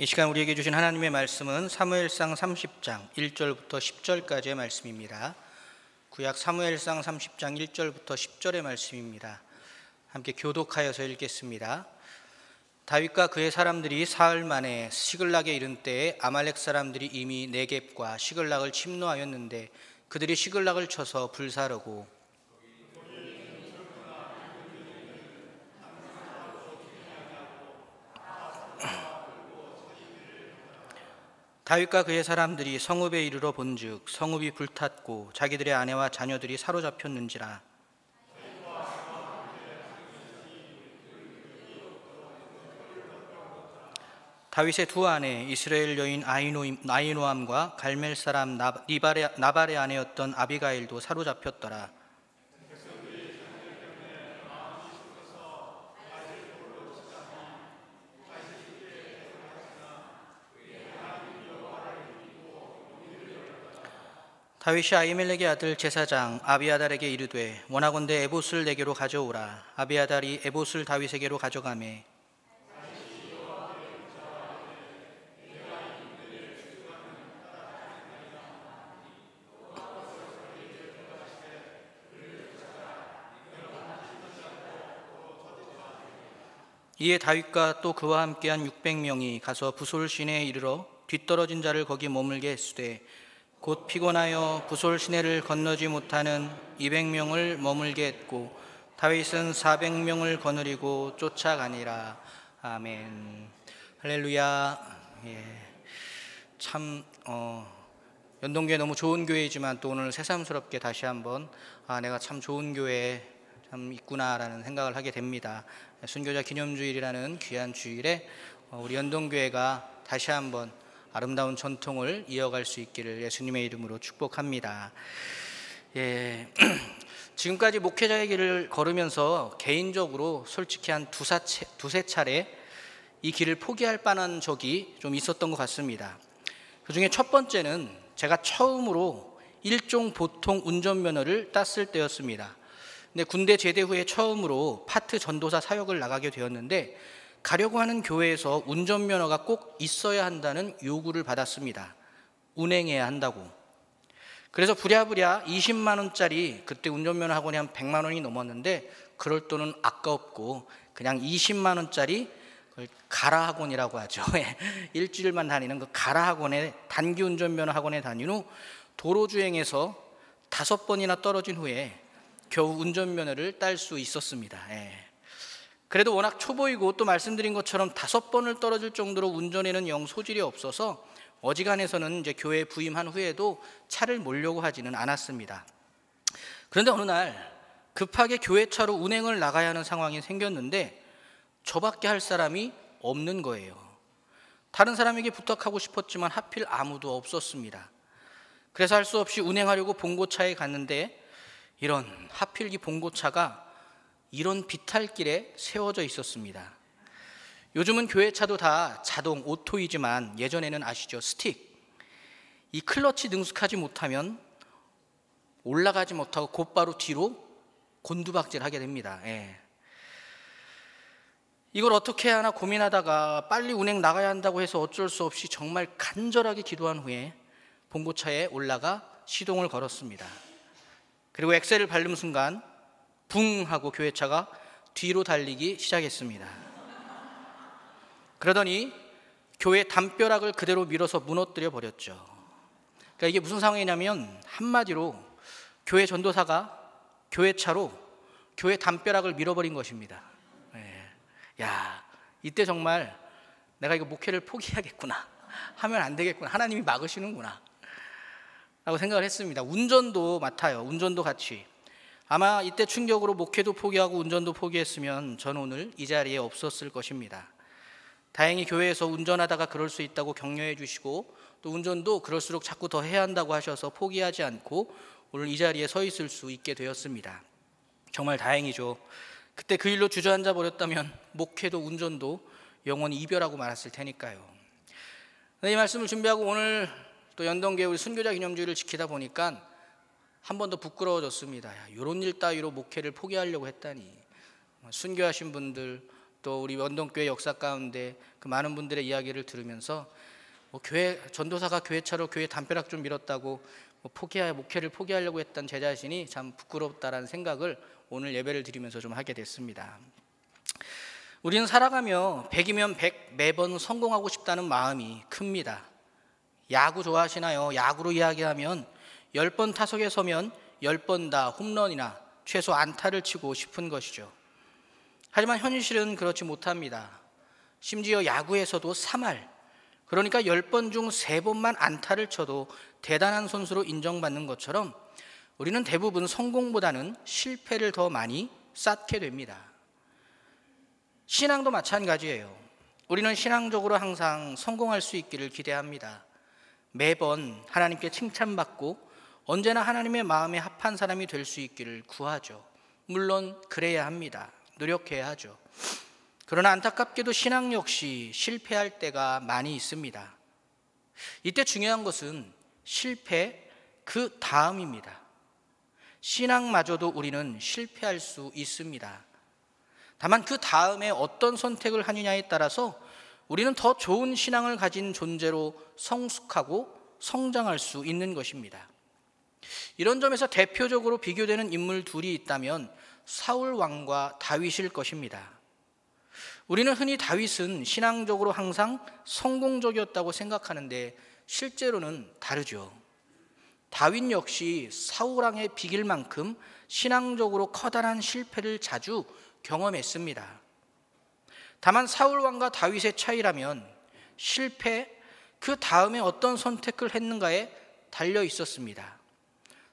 이 시간 우리에게 주신 하나님의 말씀은 사무엘상 30장 1절부터 10절까지의 말씀입니다. 구약 사무엘상 30장 1절부터 10절의 말씀입니다. 함께 교독하여서 읽겠습니다. 다윗과 그의 사람들이 사흘 만에 시글락에 이른 때에 아말렉 사람들이 이미 네겝과 시글락을 침노하였는데 그들이 시글락을 쳐서 불사르고 다윗과 그의 사람들이 성읍에 이르러 본즉 성읍이 불탔고 자기들의 아내와 자녀들이 사로잡혔는지라. 다윗의 두 아내 이스라엘 여인 아히노암과 갈멜 사람 나발의 아내였던 아비가일도 사로잡혔더라. 다윗이 아히멜렉의 아들 제사장 아비아달에게 이르되 원하건대 에봇을 내게로 가져오라. 아비아달이 에봇을 다윗에게로 가져가매 이에 다윗과 또 그와 함께한 600명이 가서 부솔 시내에 이르러 뒤떨어진 자를 거기 머물게 했으되 곧 피곤하여 부솔 시내를 건너지 못하는 200명을 머물게 했고 다윗은 400명을 거느리고 쫓아가니라. 아멘. 할렐루야. 참 연동교회 너무 좋은 교회이지만 또 오늘 새삼스럽게 다시 한번 내가 참 좋은 교회에 참 있구나라는 생각을 하게 됩니다. 순교자 기념주일이라는 귀한 주일에 우리 연동교회가 다시 한번 아름다운 전통을 이어갈 수 있기를 예수님의 이름으로 축복합니다. 지금까지 목회자의 길을 걸으면서 개인적으로 솔직히 한 두세 차례 이 길을 포기할 뻔한 적이 좀 있었던 것 같습니다. 그 중에 첫 번째는 제가 처음으로 일종 보통 운전면허를 땄을 때였습니다. 근데 군대 제대 후에 처음으로 파트 전도사 사역을 나가게 되었는데 가려고 하는 교회에서 운전면허가 꼭 있어야 한다는 요구를 받았습니다. 운행해야 한다고. 그래서 부랴부랴 20만 원짜리, 그때 운전면허 학원이 한 100만 원이 넘었는데 그럴 돈은 아까웠고 그냥 20만 원짜리 가라 학원이라고 하죠. 일주일만 다니는 그 가라 학원에, 단기 운전면허 학원에 다닌 후 도로주행에서 5번이나 떨어진 후에 겨우 운전면허를 딸 수 있었습니다. 그래도 워낙 초보이고 또 말씀드린 것처럼 5번을 떨어질 정도로 운전에는 영 소질이 없어서 어지간해서는 이제 교회에 부임한 후에도 차를 몰려고 하지는 않았습니다. 그런데 어느 날 급하게 교회 차로 운행을 나가야 하는 상황이 생겼는데 저밖에 할 사람이 없는 거예요. 다른 사람에게 부탁하고 싶었지만 하필 아무도 없었습니다. 그래서 할 수 없이 운행하려고 봉고차에 갔는데 하필 이 봉고차가 이런 비탈길에 세워져 있었습니다. 요즘은 교회차도 다 자동 오토이지만 예전에는 아시죠? 스틱. 이 클러치 능숙하지 못하면 올라가지 못하고 곧바로 뒤로 곤두박질하게 됩니다. 이걸 어떻게 해야 하나 고민하다가 빨리 운행 나가야 한다고 해서 어쩔 수 없이 정말 간절하게 기도한 후에 봉고차에 올라가 시동을 걸었습니다. 그리고 엑셀을 밟는 순간 붕 하고 교회차가 뒤로 달리기 시작했습니다. 그러더니 교회 담벼락을 그대로 밀어서 무너뜨려 버렸죠. 그러니까 이게 무슨 상황이냐면 한마디로 교회 전도사가 교회차로 교회 담벼락을 밀어버린 것입니다. 이때 정말 내가 이거 목회를 포기해야겠구나, 하면 안 되겠구나, 하나님이 막으시는구나 라고 생각을 했습니다. 운전도 맡아요. 운전도 같이. 아마 이때 충격으로 목회도 포기하고 운전도 포기했으면 저는 오늘 이 자리에 없었을 것입니다. 다행히 교회에서 운전하다가 그럴 수 있다고 격려해 주시고 또 운전도 그럴수록 자꾸 더 해야 한다고 하셔서 포기하지 않고 오늘 이 자리에 서 있을 수 있게 되었습니다. 정말 다행이죠. 그때 그 일로 주저앉아 버렸다면 목회도 운전도 영원히 이별하고 말았을 테니까요. 이 말씀을 준비하고 오늘 또 연동교회 우리 순교자 기념주일을 지키다 보니까 한 번 더 부끄러워졌습니다. 이런 일 따위로 목회를 포기하려고 했다니. 순교하신 분들, 또 우리 원동교회 역사 가운데 그 많은 분들의 이야기를 들으면서 교회 전도사가 교회차로 교회 담벼락 좀 밀었다고 목회를 포기하려고 했던 제 자신이 참 부끄럽다라는 생각을 오늘 예배를 드리면서 좀 하게 됐습니다. 우리는 살아가며 100이면 100 매번 성공하고 싶다는 마음이 큽니다. 야구 좋아하시나요? 야구로 이야기하면 10번 타석에 서면 10번 다 홈런이나 최소 안타를 치고 싶은 것이죠. 하지만 현실은 그렇지 못합니다. 심지어 야구에서도 3할, 그러니까 10번 중 3번만 안타를 쳐도 대단한 선수로 인정받는 것처럼 우리는 대부분 성공보다는 실패를 더 많이 쌓게 됩니다. 신앙도 마찬가지예요. 우리는 신앙적으로 항상 성공할 수 있기를 기대합니다. 매번 하나님께 칭찬받고 언제나 하나님의 마음에 합한 사람이 될 수 있기를 구하죠. 물론 그래야 합니다. 노력해야 하죠. 그러나 안타깝게도 신앙 역시 실패할 때가 많이 있습니다. 이때 중요한 것은 실패 그 다음입니다. 신앙마저도 우리는 실패할 수 있습니다. 다만 그 다음에 어떤 선택을 하느냐에 따라서 우리는 더 좋은 신앙을 가진 존재로 성숙하고 성장할 수 있는 것입니다. 이런 점에서 대표적으로 비교되는 인물 둘이 있다면 사울 왕과 다윗일 것입니다. 우리는 흔히 다윗은 신앙적으로 항상 성공적이었다고 생각하는데 실제로는 다르죠. 다윗 역시 사울 왕의 비길 만큼 신앙적으로 커다란 실패를 자주 경험했습니다. 다만 사울 왕과 다윗의 차이라면 실패 그 다음에 어떤 선택을 했는가에 달려 있었습니다.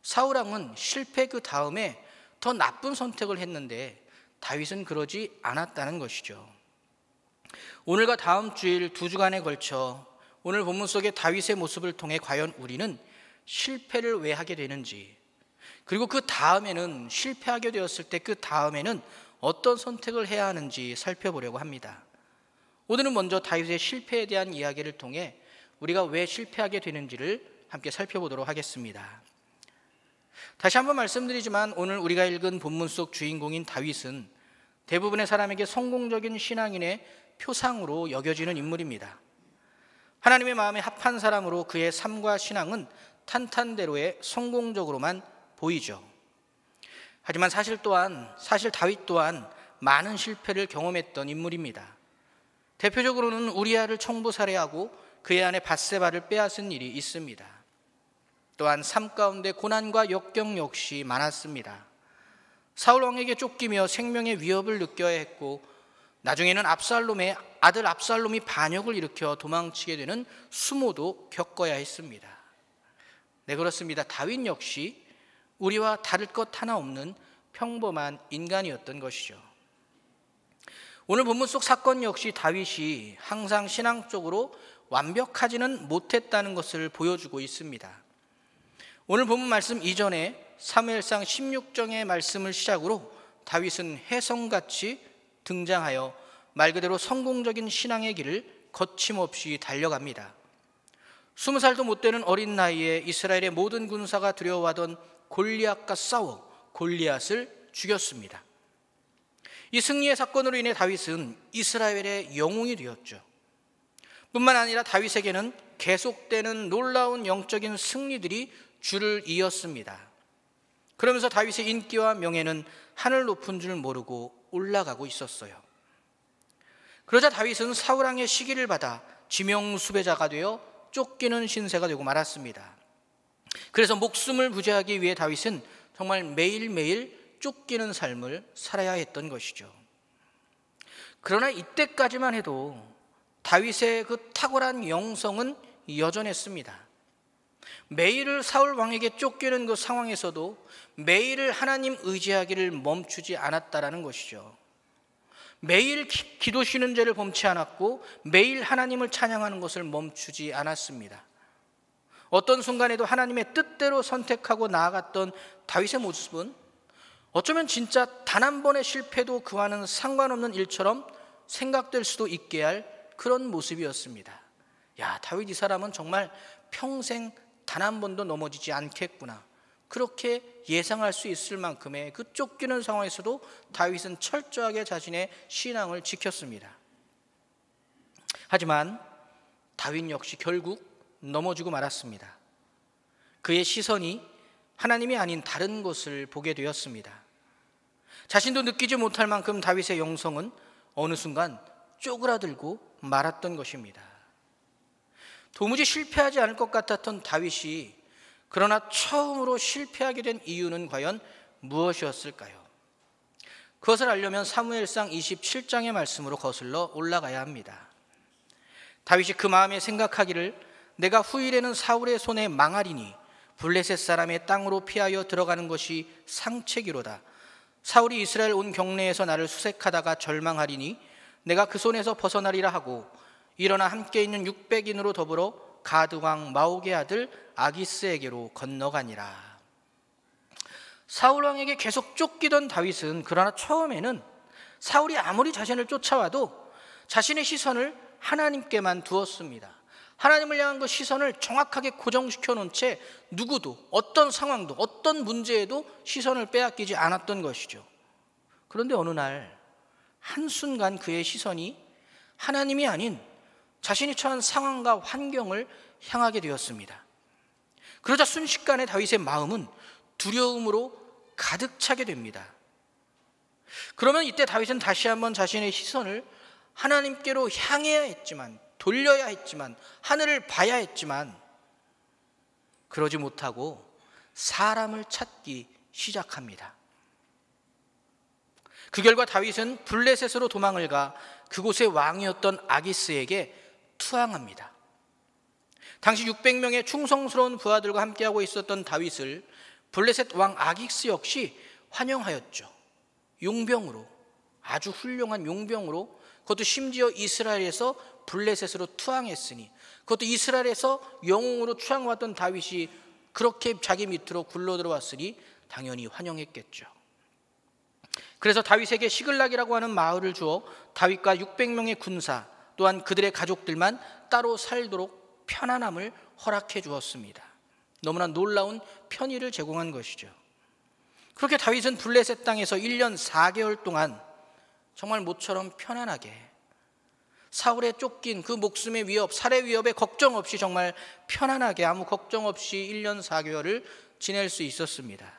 사울 왕은 실패 그 다음에 더 나쁜 선택을 했는데 다윗은 그러지 않았다는 것이죠. 오늘과 다음 주일 2주간에 걸쳐 오늘 본문 속의 다윗의 모습을 통해 과연 우리는 실패를 왜 하게 되는지, 그리고 그 다음에는 실패하게 되었을 때 그 다음에는 어떤 선택을 해야 하는지 살펴보려고 합니다. 오늘은 먼저 다윗의 실패에 대한 이야기를 통해 우리가 왜 실패하게 되는지를 함께 살펴보도록 하겠습니다. 다시 한번 말씀드리지만 오늘 우리가 읽은 본문 속 주인공인 다윗은 대부분의 사람에게 성공적인 신앙인의 표상으로 여겨지는 인물입니다. 하나님의 마음에 합한 사람으로 그의 삶과 신앙은 탄탄대로의 성공적으로만 보이죠. 하지만 사실 다윗 또한 많은 실패를 경험했던 인물입니다. 대표적으로는 우리아를 총부살해하고 그의 아내 밧세바를 빼앗은 일이 있습니다. 또한 삶 가운데 고난과 역경 역시 많았습니다. 사울 왕에게 쫓기며 생명의 위협을 느껴야 했고 나중에는 압살롬의 아들 압살롬이 반역을 일으켜 도망치게 되는 수모도 겪어야 했습니다. 네, 그렇습니다. 다윗 역시 우리와 다를 것 하나 없는 평범한 인간이었던 것이죠. 오늘 본문 속 사건 역시 다윗이 항상 신앙적으로 완벽하지는 못했다는 것을 보여주고 있습니다. 오늘 본문 말씀 이전에 사무엘상 16장의 말씀을 시작으로 다윗은 혜성같이 등장하여 말 그대로 성공적인 신앙의 길을 거침없이 달려갑니다. 20살도 못 되는 어린 나이에 이스라엘의 모든 군사가 두려워하던 골리앗과 싸워 골리앗을 죽였습니다. 이 승리의 사건으로 인해 다윗은 이스라엘의 영웅이 되었죠. 뿐만 아니라 다윗에게는 계속되는 놀라운 영적인 승리들이 줄을 이었습니다. 그러면서 다윗의 인기와 명예는 하늘 높은 줄 모르고 올라가고 있었어요. 그러자 다윗은 사울 왕의 시기를 받아 지명 수배자가 되어 쫓기는 신세가 되고 말았습니다. 그래서 목숨을 부지하기 위해 다윗은 정말 매일매일 쫓기는 삶을 살아야 했던 것이죠. 그러나 이때까지만 해도 다윗의 그 탁월한 영성은 여전했습니다. 매일을 사울 왕에게 쫓기는 그 상황에서도 매일을 하나님 의지하기를 멈추지 않았다라는 것이죠. 매일 기도 쉬는 죄를 범치 않았고 매일 하나님을 찬양하는 것을 멈추지 않았습니다. 어떤 순간에도 하나님의 뜻대로 선택하고 나아갔던 다윗의 모습은 어쩌면 진짜 단 한 번의 실패도 그와는 상관없는 일처럼 생각될 수도 있게 할 그런 모습이었습니다. 야, 다윗 이 사람은 정말 평생 단 한 번도 넘어지지 않겠구나, 그렇게 예상할 수 있을 만큼의 그 쫓기는 상황에서도 다윗은 철저하게 자신의 신앙을 지켰습니다. 하지만 다윗 역시 결국 넘어지고 말았습니다. 그의 시선이 하나님이 아닌 다른 곳을 보게 되었습니다. 자신도 느끼지 못할 만큼 다윗의 영성은 어느 순간 쪼그라들고 말았던 것입니다. 도무지 실패하지 않을 것 같았던 다윗이 그러나 처음으로 실패하게 된 이유는 과연 무엇이었을까요? 그것을 알려면 사무엘상 27장의 말씀으로 거슬러 올라가야 합니다. 다윗이 그 마음에 생각하기를 내가 후일에는 사울의 손에 망하리니 블레셋 사람의 땅으로 피하여 들어가는 것이 상책이로다. 사울이 이스라엘 온 경내에서 나를 수색하다가 절망하리니 내가 그 손에서 벗어나리라 하고 일어나 함께 있는 600인으로 더불어 가드왕 마옥의 아들 아기스에게로 건너가니라. 사울 왕에게 계속 쫓기던 다윗은 그러나 처음에는 사울이 아무리 자신을 쫓아와도 자신의 시선을 하나님께만 두었습니다. 하나님을 향한 그 시선을 정확하게 고정시켜 놓은 채 누구도 어떤 상황도 어떤 문제에도 시선을 빼앗기지 않았던 것이죠. 그런데 어느 날 한순간 그의 시선이 하나님이 아닌 자신이 처한 상황과 환경을 향하게 되었습니다. 그러자 순식간에 다윗의 마음은 두려움으로 가득 차게 됩니다. 그러면 이때 다윗은 다시 한번 자신의 시선을 하나님께로 향해야 했지만, 돌려야 했지만, 하늘을 봐야 했지만 그러지 못하고 사람을 찾기 시작합니다. 그 결과 다윗은 블레셋으로 도망을 가 그곳의 왕이었던 아기스에게 투항합니다. 당시 600명의 충성스러운 부하들과 함께하고 있었던 다윗을 블레셋 왕 아기스 역시 환영하였죠. 용병으로, 아주 훌륭한 용병으로, 그것도 심지어 이스라엘에서 블레셋으로 투항했으니, 그것도 이스라엘에서 영웅으로 추앙받던 다윗이 그렇게 자기 밑으로 굴러들어왔으니 당연히 환영했겠죠. 그래서 다윗에게 시글락이라고 하는 마을을 주어 다윗과 600명의 군사 또한 그들의 가족들만 따로 살도록 편안함을 허락해 주었습니다. 너무나 놀라운 편의를 제공한 것이죠. 그렇게 다윗은 블레셋 땅에서 1년 4개월 동안 정말 모처럼 편안하게 사울에 쫓긴 그 목숨의 위협, 살해 위협에 걱정 없이 정말 편안하게 아무 걱정 없이 1년 4개월을 지낼 수 있었습니다.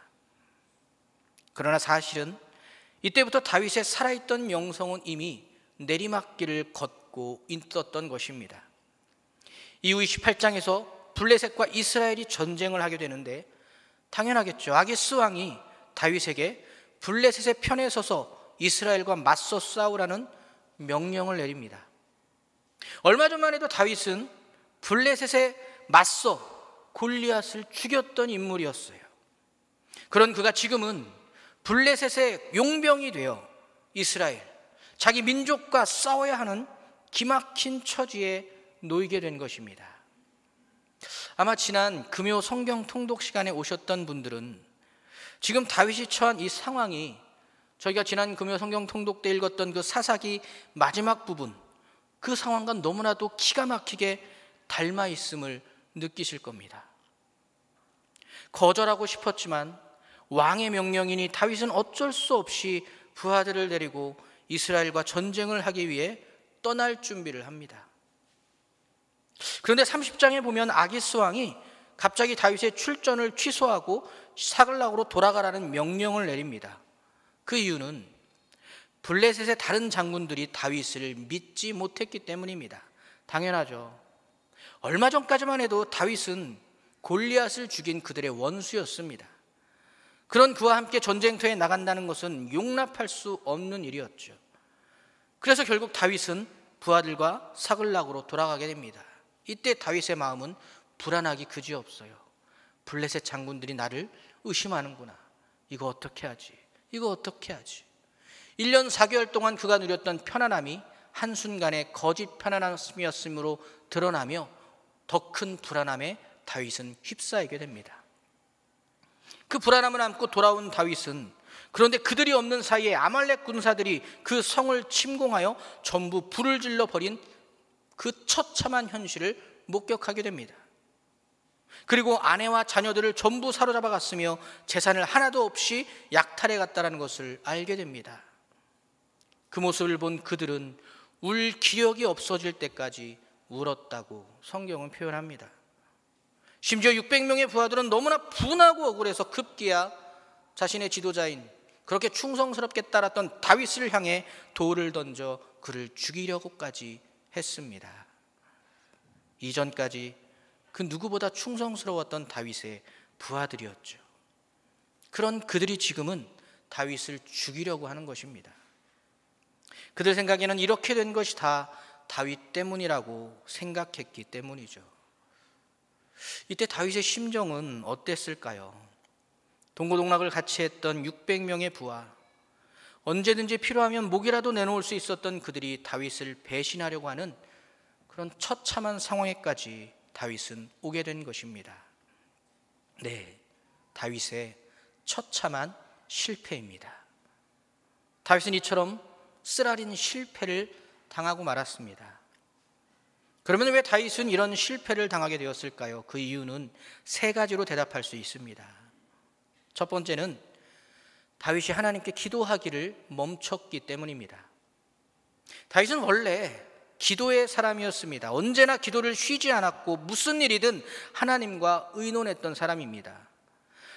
그러나 사실은 이때부터 다윗의 살아있던 영성은 이미 내리막길을 걷고 있었던 것입니다. 이후 28장에서 블레셋과 이스라엘이 전쟁을 하게 되는데 당연하겠죠. 아기스 왕이 다윗에게 블레셋의 편에 서서 이스라엘과 맞서 싸우라는 명령을 내립니다. 얼마 전만 해도 다윗은 블레셋에 맞서 골리앗을 죽였던 인물이었어요. 그런 그가 지금은 블레셋의 용병이 되어 이스라엘, 자기 민족과 싸워야 하는 기막힌 처지에 놓이게 된 것입니다. 아마 지난 금요 성경 통독 시간에 오셨던 분들은 지금 다윗이 처한 이 상황이 저희가 지난 금요 성경 통독 때 읽었던 그 사사기 마지막 부분, 그 상황과 너무나도 기가 막히게 닮아 있음을 느끼실 겁니다. 거절하고 싶었지만 왕의 명령이니 다윗은 어쩔 수 없이 부하들을 데리고 이스라엘과 전쟁을 하기 위해 떠날 준비를 합니다. 그런데 30장에 보면 아기스 왕이 갑자기 다윗의 출전을 취소하고 사글락으로 돌아가라는 명령을 내립니다. 그 이유는 블레셋의 다른 장군들이 다윗을 믿지 못했기 때문입니다. 당연하죠. 얼마 전까지만 해도 다윗은 골리앗을 죽인 그들의 원수였습니다. 그런 그와 함께 전쟁터에 나간다는 것은 용납할 수 없는 일이었죠. 그래서 결국 다윗은 부하들과 사글락으로 돌아가게 됩니다. 이때 다윗의 마음은 불안하기 그지없어요. 블레셋 장군들이 나를 의심하는구나. 이거 어떻게 하지? 이거 어떻게 하지? 1년 4개월 동안 그가 누렸던 편안함이 한순간에 거짓 편안함이었으므로 드러나며 더 큰 불안함에 다윗은 휩싸이게 됩니다. 그 불안함을 안고 돌아온 다윗은 그런데 그들이 없는 사이에 아말렉 군사들이 그 성을 침공하여 전부 불을 질러 버린 그 처참한 현실을 목격하게 됩니다. 그리고 아내와 자녀들을 전부 사로잡아 갔으며 재산을 하나도 없이 약탈해 갔다는 것을 알게 됩니다. 그 모습을 본 그들은 울 기력이 없어질 때까지 울었다고 성경은 표현합니다. 심지어 600명의 부하들은 너무나 분하고 억울해서 급기야 자신의 지도자인 그렇게 충성스럽게 따랐던 다윗을 향해 돌을 던져 그를 죽이려고까지 했습니다. 이전까지 그 누구보다 충성스러웠던 다윗의 부하들이었죠. 그런 그들이 지금은 다윗을 죽이려고 하는 것입니다. 그들 생각에는 이렇게 된 것이 다 다윗 때문이라고 생각했기 때문이죠. 이때 다윗의 심정은 어땠을까요? 동고동락을 같이 했던 600명의 부하, 언제든지 필요하면 목이라도 내놓을 수 있었던 그들이 다윗을 배신하려고 하는 그런 처참한 상황에까지 다윗은 오게 된 것입니다. 네, 다윗의 처참한 실패입니다. 다윗은 이처럼 쓰라린 실패를 당하고 말았습니다. 그러면 왜 다윗은 이런 실패를 당하게 되었을까요? 그 이유는 세 가지로 대답할 수 있습니다. 첫 번째는 다윗이 하나님께 기도하기를 멈췄기 때문입니다. 다윗은 원래 기도의 사람이었습니다. 언제나 기도를 쉬지 않았고 무슨 일이든 하나님과 의논했던 사람입니다.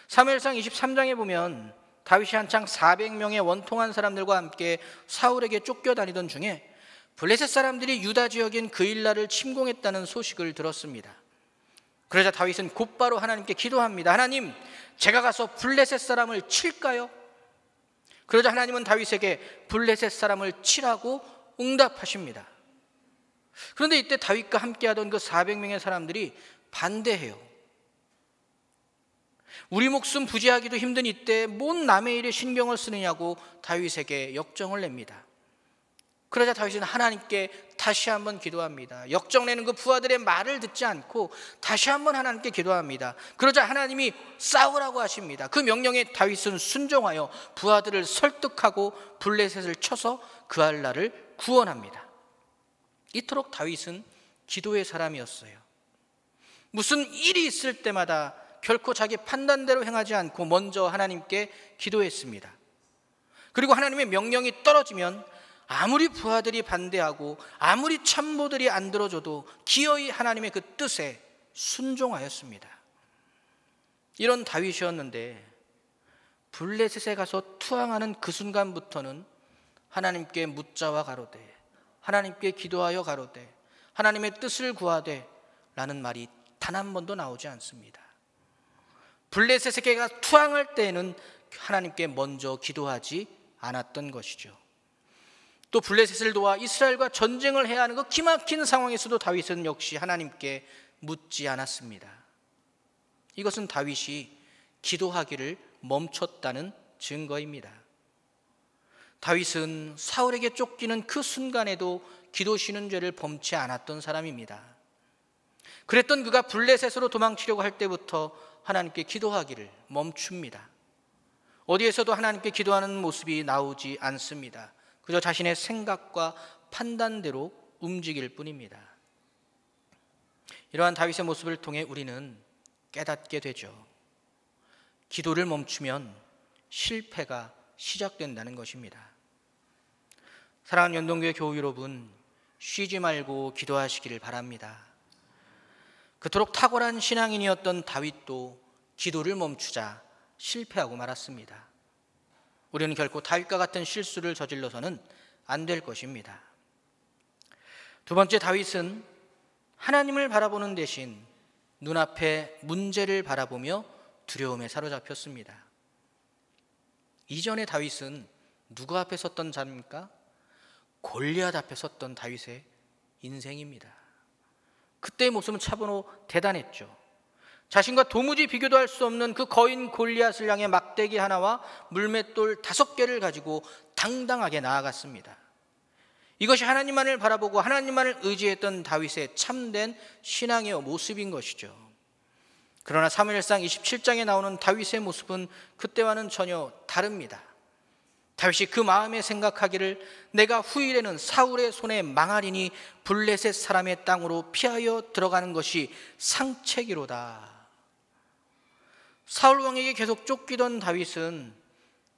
사무엘상 23장에 보면 다윗이 한창 400명의 원통한 사람들과 함께 사울에게 쫓겨다니던 중에 블레셋 사람들이 유다 지역인 그일라를 침공했다는 소식을 들었습니다. 그러자 다윗은 곧바로 하나님께 기도합니다. 하나님, 제가 가서 블레셋 사람을 칠까요? 그러자 하나님은 다윗에게 블레셋 사람을 치라고 응답하십니다. 그런데 이때 다윗과 함께하던 그 400명의 사람들이 반대해요. 우리 목숨 부지하기도 힘든 이때 뭔 남의 일에 신경을 쓰느냐고 다윗에게 역정을 냅니다. 그러자 다윗은 하나님께 다시 한번 기도합니다. 역정내는 그 부하들의 말을 듣지 않고 다시 한번 하나님께 기도합니다. 그러자 하나님이 싸우라고 하십니다. 그 명령에 다윗은 순종하여 부하들을 설득하고 블레셋을 쳐서 그알라를 구원합니다. 이토록 다윗은 기도의 사람이었어요. 무슨 일이 있을 때마다 결코 자기 판단대로 행하지 않고 먼저 하나님께 기도했습니다. 그리고 하나님의 명령이 떨어지면 아무리 부하들이 반대하고 아무리 참모들이 안 들어줘도 기어이 하나님의 그 뜻에 순종하였습니다. 이런 다윗이었는데 블레셋에 가서 투항하는 그 순간부터는 하나님께 묻자와 가로되, 하나님께 기도하여 가로되, 하나님의 뜻을 구하되 라는 말이 단 한 번도 나오지 않습니다. 블레셋에게 가 투항할 때에는 하나님께 먼저 기도하지 않았던 것이죠. 또 블레셋을 도와 이스라엘과 전쟁을 해야 하는 그 기막힌 상황에서도 다윗은 역시 하나님께 묻지 않았습니다. 이것은 다윗이 기도하기를 멈췄다는 증거입니다. 다윗은 사울에게 쫓기는 그 순간에도 기도 쉬는 죄를 범치 않았던 사람입니다. 그랬던 그가 블레셋으로 도망치려고 할 때부터 하나님께 기도하기를 멈춥니다. 어디에서도 하나님께 기도하는 모습이 나오지 않습니다. 그저 자신의 생각과 판단대로 움직일 뿐입니다. 이러한 다윗의 모습을 통해 우리는 깨닫게 되죠. 기도를 멈추면 실패가 시작된다는 것입니다. 사랑하는 연동교회 교우 여러분, 쉬지 말고 기도하시기를 바랍니다. 그토록 탁월한 신앙인이었던 다윗도 기도를 멈추자 실패하고 말았습니다. 우리는 결코 다윗과 같은 실수를 저질러서는 안 될 것입니다. 두 번째, 다윗은 하나님을 바라보는 대신 눈앞의 문제를 바라보며 두려움에 사로잡혔습니다. 이전에 다윗은 누구 앞에 섰던 자입니까? 골리앗 앞에 섰던 다윗의 인생입니다. 그때의 모습은 차분하고 대단했죠. 자신과 도무지 비교도 할 수 없는 그 거인 골리앗을 향해 막대기 하나와 물맷돌 5개를 가지고 당당하게 나아갔습니다. 이것이 하나님만을 바라보고 하나님만을 의지했던 다윗의 참된 신앙의 모습인 것이죠. 그러나 사무엘상 27장에 나오는 다윗의 모습은 그때와는 전혀 다릅니다. 다윗이 그 마음에 생각하기를 내가 후일에는 사울의 손에 망하리니 블레셋 사람의 땅으로 피하여 들어가는 것이 상책이로다. 사울 왕에게 계속 쫓기던 다윗은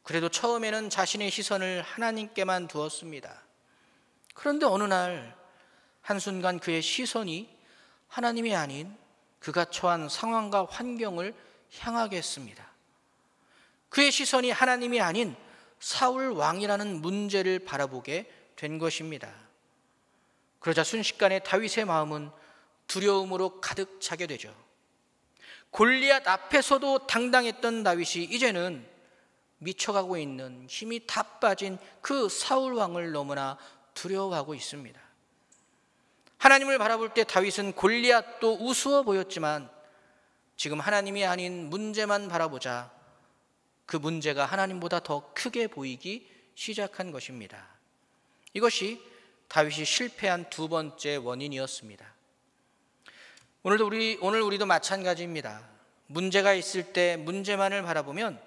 그래도 처음에는 자신의 시선을 하나님께만 두었습니다. 그런데 어느 날 한순간 그의 시선이 하나님이 아닌 그가 처한 상황과 환경을 향하게 했습니다. 그의 시선이 하나님이 아닌 사울 왕이라는 문제를 바라보게 된 것입니다. 그러자 순식간에 다윗의 마음은 두려움으로 가득 차게 되죠. 골리앗 앞에서도 당당했던 다윗이 이제는 미쳐가고 있는 힘이 다 빠진 그 사울 왕을 너무나 두려워하고 있습니다. 하나님을 바라볼 때 다윗은 골리앗도 우스워 보였지만 지금 하나님이 아닌 문제만 바라보자 그 문제가 하나님보다 더 크게 보이기 시작한 것입니다. 이것이 다윗이 실패한 두 번째 원인이었습니다. 오늘 우리도 마찬가지입니다. 문제가 있을 때 문제만을 바라보면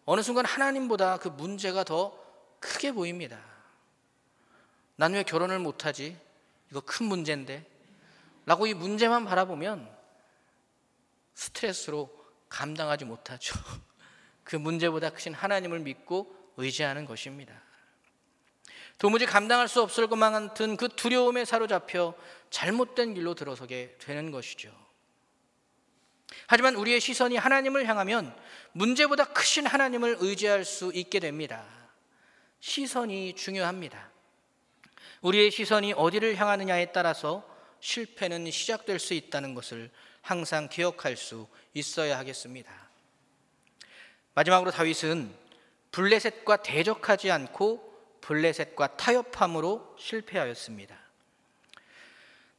어느 순간 하나님보다 그 문제가 더 크게 보입니다. 난 왜 결혼을 못하지? 이거 큰 문제인데 라고 이 문제만 바라보면 스트레스로 감당하지 못하죠. 그 문제보다 크신 하나님을 믿고 의지하는 것입니다. 도무지 감당할 수 없을 것만 같은 그 두려움에 사로잡혀 잘못된 길로 들어서게 되는 것이죠. 하지만 우리의 시선이 하나님을 향하면 문제보다 크신 하나님을 의지할 수 있게 됩니다. 시선이 중요합니다. 우리의 시선이 어디를 향하느냐에 따라서 실패는 시작될 수 있다는 것을 항상 기억할 수 있어야 하겠습니다. 마지막으로 다윗은 블레셋과 대적하지 않고 블레셋과 타협함으로 실패하였습니다.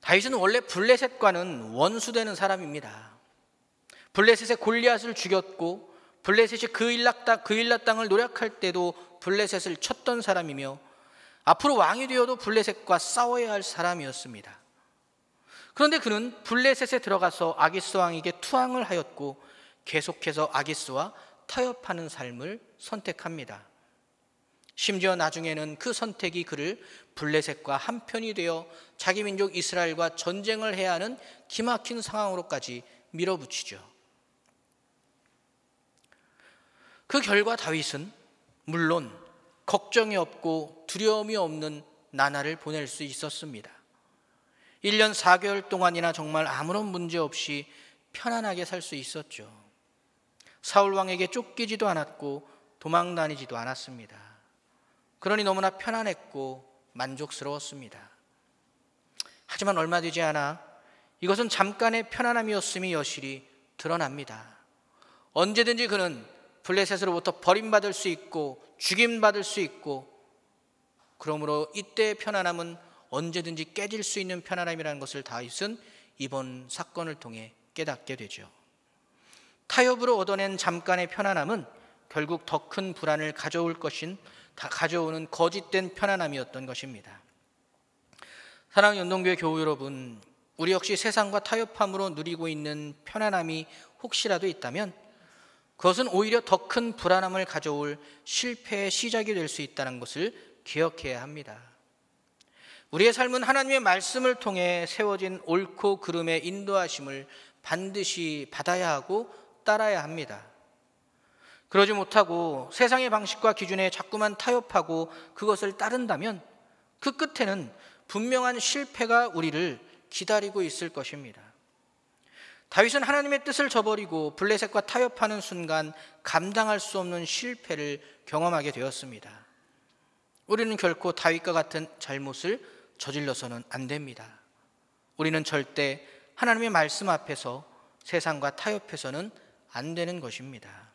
다윗은 원래 블레셋과는 원수되는 사람입니다. 블레셋의 골리앗을 죽였고 블레셋이 그일라 땅을 노략할 때도 블레셋을 쳤던 사람이며 앞으로 왕이 되어도 블레셋과 싸워야 할 사람이었습니다. 그런데 그는 블레셋에 들어가서 아기스 왕에게 투항을 하였고 계속해서 아기스와 타협하는 삶을 선택합니다. 심지어 나중에는 그 선택이 그를 블레셋과 한편이 되어 자기 민족 이스라엘과 전쟁을 해야 하는 기막힌 상황으로까지 밀어붙이죠. 그 결과 다윗은 물론 걱정이 없고 두려움이 없는 나날을 보낼 수 있었습니다. 1년 4개월 동안이나 정말 아무런 문제 없이 편안하게 살 수 있었죠. 사울 왕에게 쫓기지도 않았고 도망 다니지도 않았습니다. 그러니 너무나 편안했고 만족스러웠습니다. 하지만 얼마 되지 않아 이것은 잠깐의 편안함이었음이 여실히 드러납니다. 언제든지 그는 블레셋으로부터 버림받을 수 있고 죽임받을 수 있고, 그러므로 이때의 편안함은 언제든지 깨질 수 있는 편안함이라는 것을 다윗은 이번 사건을 통해 깨닫게 되죠. 타협으로 얻어낸 잠깐의 편안함은 결국 더 큰 불안을 가져오는 거짓된 편안함이었던 것입니다. 사랑하는 연동교회 교우 여러분, 우리 역시 세상과 타협함으로 누리고 있는 편안함이 혹시라도 있다면 그것은 오히려 더 큰 불안함을 가져올 실패의 시작이 될 수 있다는 것을 기억해야 합니다. 우리의 삶은 하나님의 말씀을 통해 세워진 옳고 그름의 인도하심을 반드시 받아야 하고 따라야 합니다. 그러지 못하고 세상의 방식과 기준에 자꾸만 타협하고 그것을 따른다면 그 끝에는 분명한 실패가 우리를 기다리고 있을 것입니다. 다윗은 하나님의 뜻을 저버리고 블레셋과 타협하는 순간 감당할 수 없는 실패를 경험하게 되었습니다. 우리는 결코 다윗과 같은 잘못을 저질러서는 안 됩니다. 우리는 절대 하나님의 말씀 앞에서 세상과 타협해서는 안 되는 것입니다.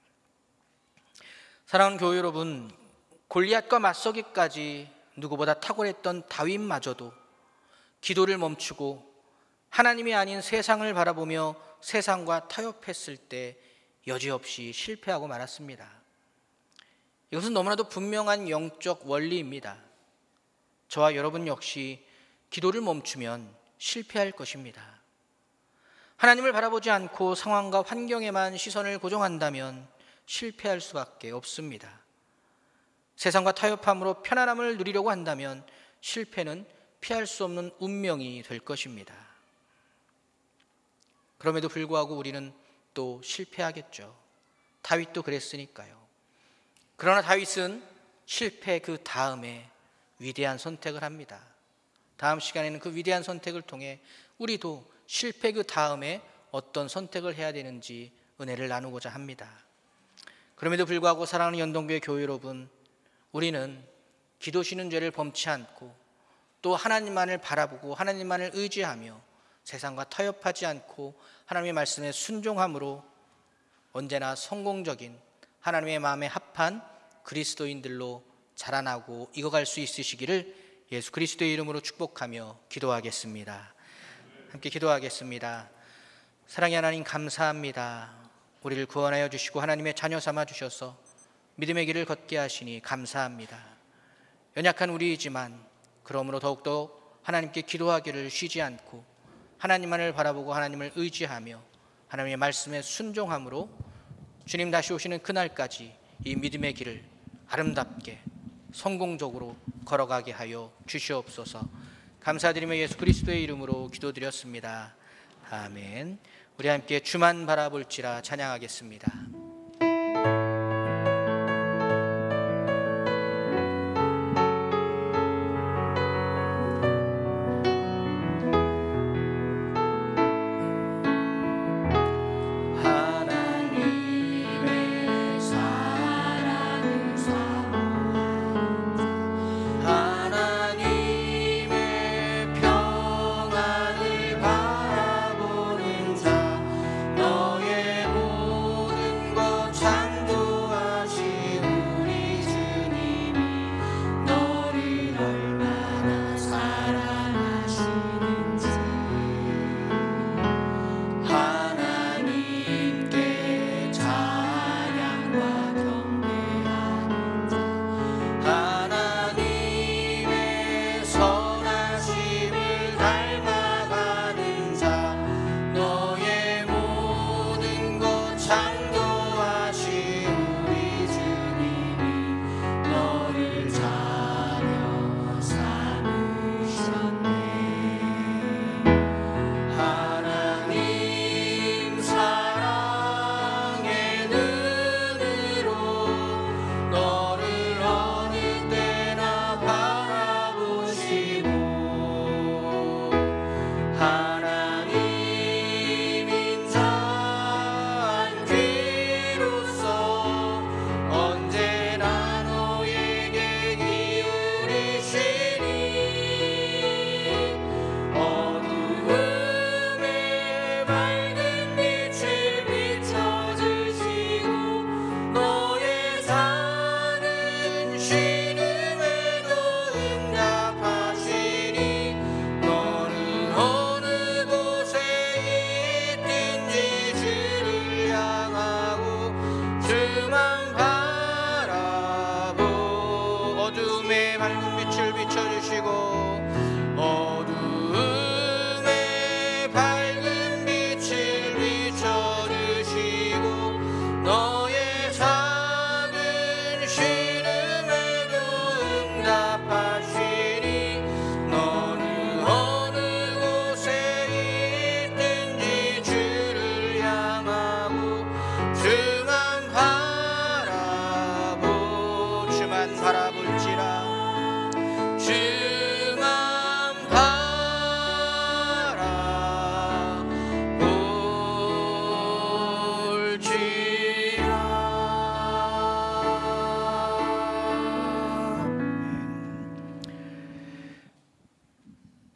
사랑하는 교회 여러분, 골리앗과 맞서기까지 누구보다 탁월했던 다윗마저도 기도를 멈추고 하나님이 아닌 세상을 바라보며 세상과 타협했을 때 여지없이 실패하고 말았습니다. 이것은 너무나도 분명한 영적 원리입니다. 저와 여러분 역시 기도를 멈추면 실패할 것입니다. 하나님을 바라보지 않고 상황과 환경에만 시선을 고정한다면 실패할 수밖에 없습니다. 세상과 타협함으로 편안함을 누리려고 한다면 실패는 피할 수 없는 운명이 될 것입니다. 그럼에도 불구하고 우리는 또 실패하겠죠. 다윗도 그랬으니까요. 그러나 다윗은 실패 그 다음에 위대한 선택을 합니다. 다음 시간에는 그 위대한 선택을 통해 우리도 실패 그 다음에 어떤 선택을 해야 되는지 은혜를 나누고자 합니다. 그럼에도 불구하고 사랑하는 연동교회 교회 여러분, 우리는 기도 쉬는 죄를 범치 않고 또 하나님만을 바라보고 하나님만을 의지하며 세상과 타협하지 않고 하나님의 말씀에 순종함으로 언제나 성공적인 하나님의 마음에 합한 그리스도인들로 자라나고 익어갈 수 있으시기를 예수 그리스도의 이름으로 축복하며 기도하겠습니다. 함께 기도하겠습니다. 사랑의 하나님, 감사합니다. 우리를 구원하여 주시고 하나님의 자녀 삼아 주셔서 믿음의 길을 걷게 하시니 감사합니다. 연약한 우리이지만 그러므로 더욱더 하나님께 기도하기를 쉬지 않고 하나님만을 바라보고 하나님을 의지하며 하나님의 말씀에 순종함으로 주님 다시 오시는 그날까지 이 믿음의 길을 아름답게 성공적으로 걸어가게 하여 주시옵소서. 감사드리며 예수 그리스도의 이름으로 기도드렸습니다. 아멘. 우리 함께 주만 바라볼지라 찬양하겠습니다.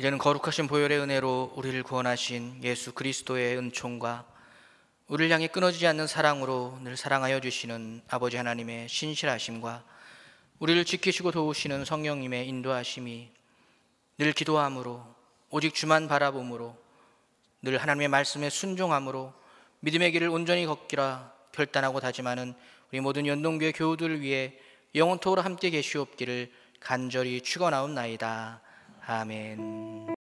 이제는 거룩하신 보혈의 은혜로 우리를 구원하신 예수 그리스도의 은총과 우리를 향해 끊어지지 않는 사랑으로 늘 사랑하여 주시는 아버지 하나님의 신실하심과 우리를 지키시고 도우시는 성령님의 인도하심이 늘 기도함으로 오직 주만 바라봄으로 늘 하나님의 말씀에 순종함으로 믿음의 길을 온전히 걷기라 결단하고 다짐하는 우리 모든 연동교회 교우들을 위해 영원토록 함께 계시옵기를 간절히 축원하옵나이다. 아멘.